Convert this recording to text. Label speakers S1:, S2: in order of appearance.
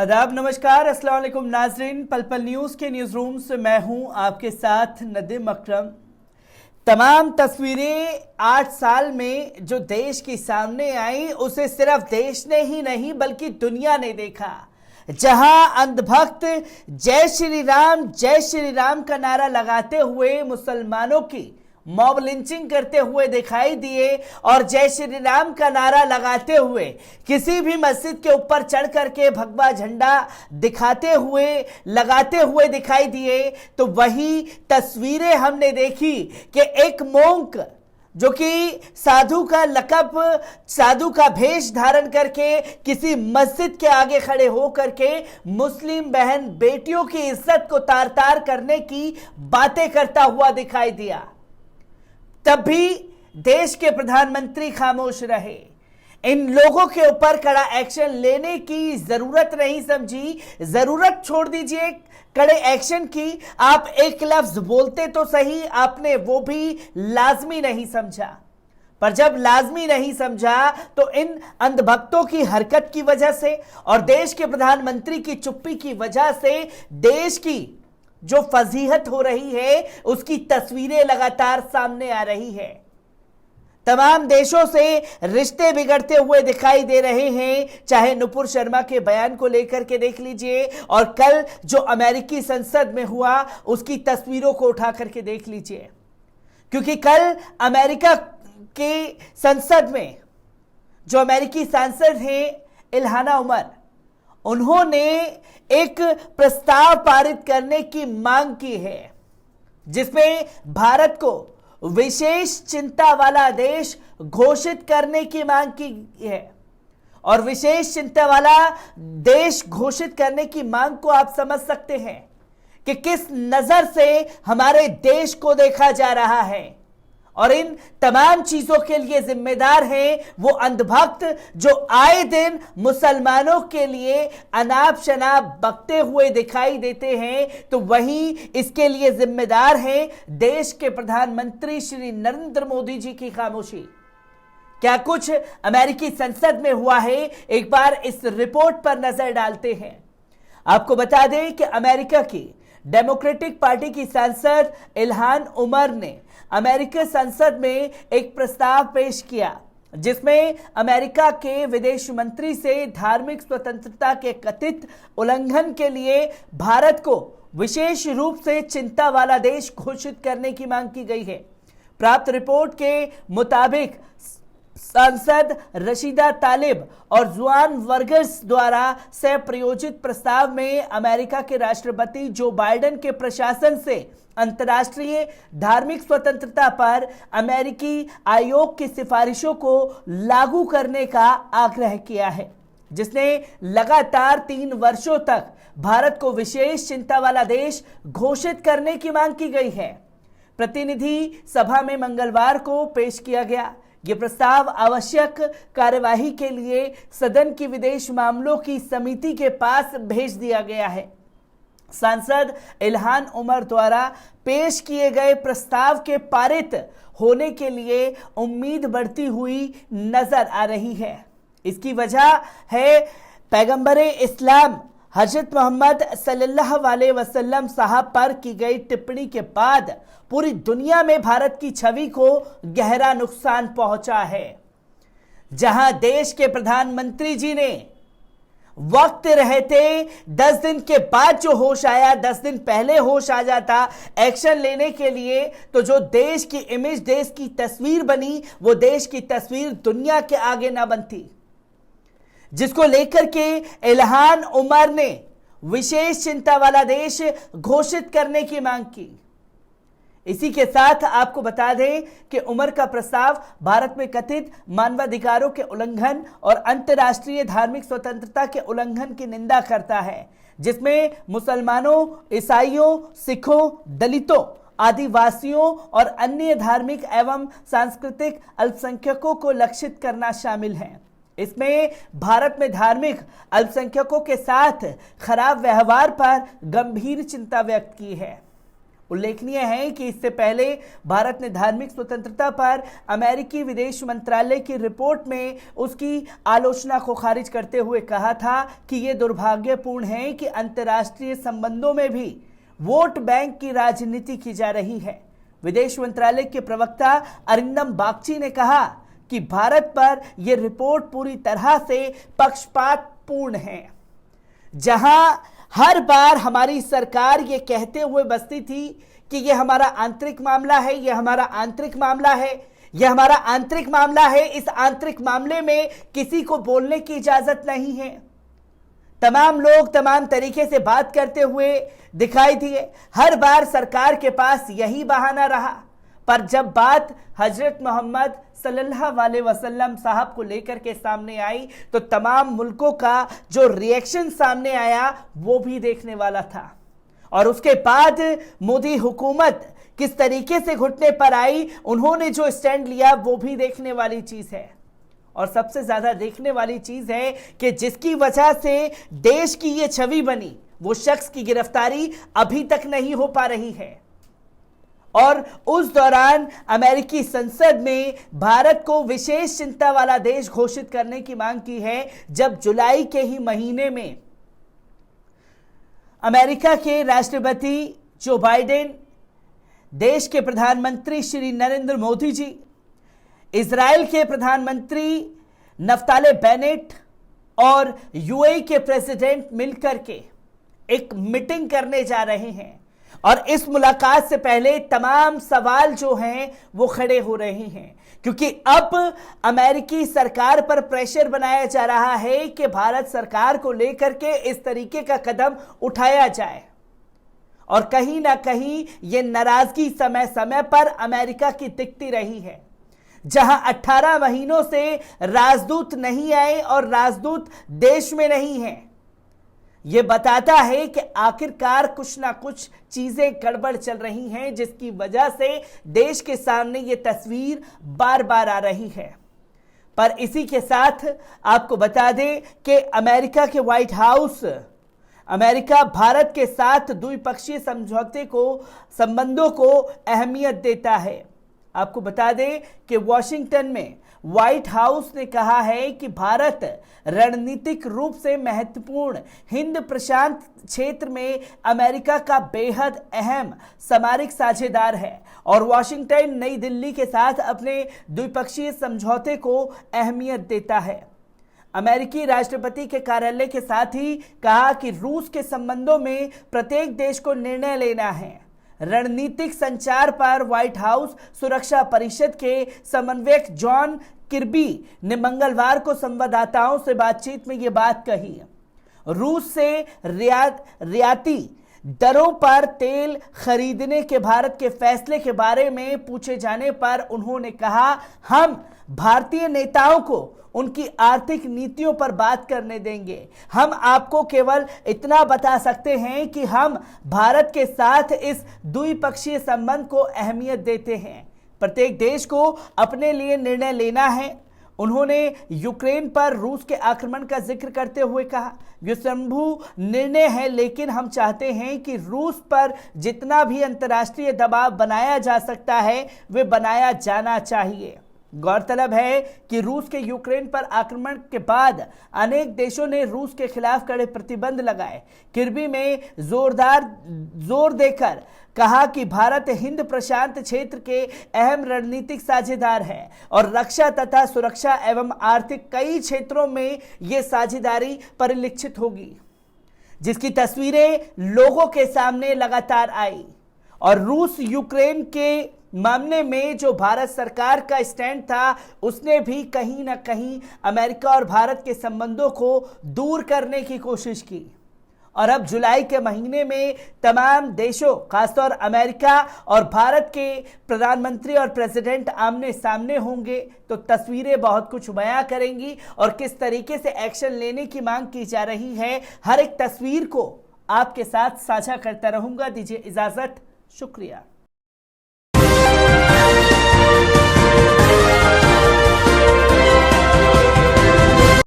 S1: आदाब, नमस्कार, अस्सलाम वालेकुम नाजरीन। पल पल न्यूज़ के न्यूज़ रूम से मैं हूं आपके साथ नदीम अकरम। तमाम तस्वीरें 8 साल में जो देश के सामने आई उसे सिर्फ देश ने ही नहीं बल्कि दुनिया ने देखा, जहां अंधभक्त जय श्री राम का नारा लगाते हुए मुसलमानों की मॉब लिंचिंग करते हुए दिखाई दिए और जय श्री राम का नारा लगाते हुए किसी भी मस्जिद के ऊपर चढ़ करके भगवा झंडा दिखाते हुए लगाते हुए दिखाई दिए। तो वही तस्वीरें हमने देखी कि एक मोंक जो कि साधु का लकब, साधु का भेष धारण करके किसी मस्जिद के आगे खड़े हो करके मुस्लिम बहन बेटियों की इज्जत को तार तार करने की बातें करता हुआ दिखाई दिया। तब भी देश के प्रधानमंत्री खामोश रहे। इन लोगों के ऊपर कड़ा एक्शन लेने की जरूरत नहीं समझी। जरूरत छोड़ दीजिए कड़े एक्शन की, आप एक लफ्ज बोलते तो सही, आपने वो भी लाजमी नहीं समझा। पर जब लाजमी नहीं समझा तो इन अंधभक्तों की हरकत की वजह से और देश के प्रधानमंत्री की चुप्पी की वजह से देश की जो फजीहत हो रही है उसकी तस्वीरें लगातार सामने आ रही है। तमाम देशों से रिश्ते बिगड़ते हुए दिखाई दे रहे हैं, चाहे नुपुर शर्मा के बयान को लेकर के देख लीजिए और कल जो अमेरिकी संसद में हुआ उसकी तस्वीरों को उठा करके देख लीजिए। क्योंकि कल अमेरिका के संसद में जो अमेरिकी सांसद हैं इल्हाना उमर, उन्होंने एक प्रस्ताव पारित करने की मांग की है जिसमें भारत को विशेष चिंता वाला देश घोषित करने की मांग की है। और विशेष चिंता वाला देश घोषित करने की मांग को आप समझ सकते हैं कि किस नजर से हमारे देश को देखा जा रहा है। और इन तमाम चीजों के लिए जिम्मेदार हैं वो अंधभक्त जो आए दिन मुसलमानों के लिए अनाप शनाप बकते हुए दिखाई देते हैं। तो वहीं इसके लिए जिम्मेदार हैं देश के प्रधानमंत्री श्री नरेंद्र मोदी जी की खामोशी। क्या कुछ अमेरिकी संसद में हुआ है, एक बार इस रिपोर्ट पर नजर डालते हैं। आपको बता दें कि अमेरिका की डेमोक्रेटिक पार्टी की सांसद इल्हान उमर ने अमेरिकी संसद में एक प्रस्ताव पेश किया जिसमें अमेरिका के विदेश मंत्री से धार्मिक स्वतंत्रता के कथित उल्लंघन के लिए भारत को विशेष रूप से चिंता वाला देश घोषित करने की मांग की गई है। प्राप्त रिपोर्ट के मुताबिक सांसद रशीदा तालिब और जुआन वर्गस द्वारा सह प्रायोजित प्रस्ताव में अमेरिका के राष्ट्रपति जो बाइडेन के प्रशासन से अंतर्राष्ट्रीय धार्मिक स्वतंत्रता पर अमेरिकी आयोग की सिफारिशों को लागू करने का आग्रह किया है, जिसने लगातार 3 वर्षों तक भारत को विशेष चिंता वाला देश घोषित करने की मांग की गई है। प्रतिनिधि सभा में मंगलवार को पेश किया गया। यह प्रस्ताव आवश्यक कार्यवाही के लिए सदन की विदेश मामलों की समिति के पास भेज दिया गया है। सांसद इल्हान उमर द्वारा पेश किए गए प्रस्ताव के पारित होने के लिए उम्मीद बढ़ती हुई नजर आ रही है। इसकी वजह है पैगंबरे इस्लाम हजरत मोहम्मद सल्लल्लाहु अलैहि वसल्लम साहब पर की गई टिप्पणी के बाद पूरी दुनिया में भारत की छवि को गहरा नुकसान पहुंचा है। जहां देश के प्रधानमंत्री जी ने वक्त रहते 10 दिन के बाद जो होश आया, 10 दिन पहले होश आ जाता एक्शन लेने के लिए, तो जो देश की इमेज, देश की तस्वीर बनी वो देश की तस्वीर दुनिया के आगे ना बनती, जिसको लेकर के इल्हान उमर ने विशेष चिंता वाला देश घोषित करने की मांग की। इसी के साथ आपको बता दें कि उमर का प्रस्ताव भारत में कथित मानवाधिकारों के उल्लंघन और अंतर्राष्ट्रीय धार्मिक स्वतंत्रता के उल्लंघन की निंदा करता है, जिसमें मुसलमानों, ईसाइयों, सिखों, दलितों, आदिवासियों और अन्य धार्मिक एवं सांस्कृतिक अल्पसंख्यकों को लक्षित करना शामिल है। इसमें भारत में धार्मिक अल्पसंख्यकों के साथ खराब व्यवहार पर गंभीर चिंता व्यक्त की है। उल्लेखनीय है कि इससे पहले भारत ने धार्मिक स्वतंत्रता पर अमेरिकी विदेश मंत्रालय की रिपोर्ट में उसकी आलोचना को खारिज करते हुए कहा था कि यह दुर्भाग्यपूर्ण है कि अंतर्राष्ट्रीय संबंधों में भी वोट बैंक की राजनीति की जा रही है। विदेश मंत्रालय के प्रवक्ता अरिंदम बागची ने कहा कि भारत पर यह रिपोर्ट पूरी तरह से पक्षपातपूर्ण है। जहां हर बार हमारी सरकार ये कहते हुए बसती थी कि यह हमारा आंतरिक मामला है, यह हमारा आंतरिक मामला है, यह हमारा आंतरिक मामला है, इस आंतरिक मामले में किसी को बोलने की इजाजत नहीं है। तमाम लोग तमाम तरीके से बात करते हुए दिखाई दिए। हर बार सरकार के पास यही बहाना रहा। पर जब बात हजरत मोहम्मद सल्लल्लाहु अलैहि वसल्लम साहब को लेकर के सामने आई तो तमाम मुल्कों का जो रिएक्शन सामने आया वो भी देखने वाला था। और उसके बाद मोदी हुकूमत किस तरीके से घुटने पर आई, उन्होंने जो स्टैंड लिया वो भी देखने वाली चीज है। और सबसे ज्यादा देखने वाली चीज है कि जिसकी वजह से देश की ये छवि बनी, वो शख्स की गिरफ्तारी अभी तक नहीं हो पा रही है। और उस दौरान अमेरिकी संसद में भारत को विशेष चिंता वाला देश घोषित करने की मांग की है, जब जुलाई के ही महीने में अमेरिका के राष्ट्रपति जो बाइडेन, देश के प्रधानमंत्री श्री नरेंद्र मोदी जी, इजराइल के प्रधानमंत्री नफ्ताली बेनेट और यूएई के प्रेसिडेंट मिलकर के एक मीटिंग करने जा रहे हैं। और इस मुलाकात से पहले तमाम सवाल जो हैं वो खड़े हो रहे हैं, क्योंकि अब अमेरिकी सरकार पर प्रेशर बनाया जा रहा है कि भारत सरकार को लेकर के इस तरीके का कदम उठाया जाए। और कहीं ना कहीं ये नाराजगी समय समय पर अमेरिका की दिखती रही है। जहां 18 महीनों से राजदूत नहीं आए और राजदूत देश में नहीं है, यह बताता है कि आखिरकार कुछ ना कुछ चीजें गड़बड़ चल रही हैं, जिसकी वजह से देश के सामने यह तस्वीर बार बार आ रही है। पर इसी के साथ आपको बता दें कि अमेरिका के व्हाइट हाउस, अमेरिका भारत के साथ द्विपक्षीय संबंधों को अहमियत देता है। आपको बता दें कि वॉशिंगटन में व्हाइट हाउस ने कहा है कि भारत रणनीतिक रूप से महत्वपूर्ण हिंद प्रशांत क्षेत्र में अमेरिका का बेहद अहम सामरिक साझेदार है और वॉशिंगटन नई दिल्ली के साथ अपने द्विपक्षीय समझौते को अहमियत देता है। अमेरिकी राष्ट्रपति के कार्यालय के साथ ही कहा कि रूस के संबंधों में प्रत्येक देश को निर्णय लेना है। रणनीतिक संचार पर व्हाइट हाउस सुरक्षा परिषद के समन्वयक जॉन किर्बी ने मंगलवार को संवाददाताओं से बातचीत में ये बात कही। रूस से रियायती दरों पर तेल खरीदने के भारत के फैसले के बारे में पूछे जाने पर उन्होंने कहा, हम भारतीय नेताओं को उनकी आर्थिक नीतियों पर बात करने देंगे। हम आपको केवल इतना बता सकते हैं कि हम भारत के साथ इस द्विपक्षीय संबंध को अहमियत देते हैं। प्रत्येक देश को अपने लिए निर्णय लेना है। उन्होंने यूक्रेन पर रूस के आक्रमण का जिक्र करते हुए कहा, यह संभव निर्णय है, लेकिन हम चाहते हैं कि रूस पर जितना भी अंतर्राष्ट्रीय दबाव बनाया जा सकता है वे बनाया जाना चाहिए। गौरतलब है कि रूस के यूक्रेन पर आक्रमण के बाद अनेक देशों ने रूस के खिलाफ कड़े प्रतिबंध लगाए। किर्बी में जोर देकर कहा कि भारत हिंद प्रशांत क्षेत्र के अहम रणनीतिक साझेदार है और रक्षा तथा सुरक्षा एवं आर्थिक कई क्षेत्रों में यह साझेदारी परिलक्षित होगी, जिसकी तस्वीरें लोगों के सामने लगातार आई। और रूस यूक्रेन के मामले में जो भारत सरकार का स्टैंड था, उसने भी कहीं ना कहीं अमेरिका और भारत के संबंधों को दूर करने की कोशिश की। और अब जुलाई के महीने में तमाम देशों, खासतौर अमेरिका और भारत के प्रधानमंत्री और प्रेसिडेंट आमने सामने होंगे, तो तस्वीरें बहुत कुछ बयां करेंगी और किस तरीके से एक्शन लेने की मांग की जा रही है, हर एक तस्वीर को आपके साथ साझा करता रहूंगा। दीजिए इजाजत, शुक्रिया।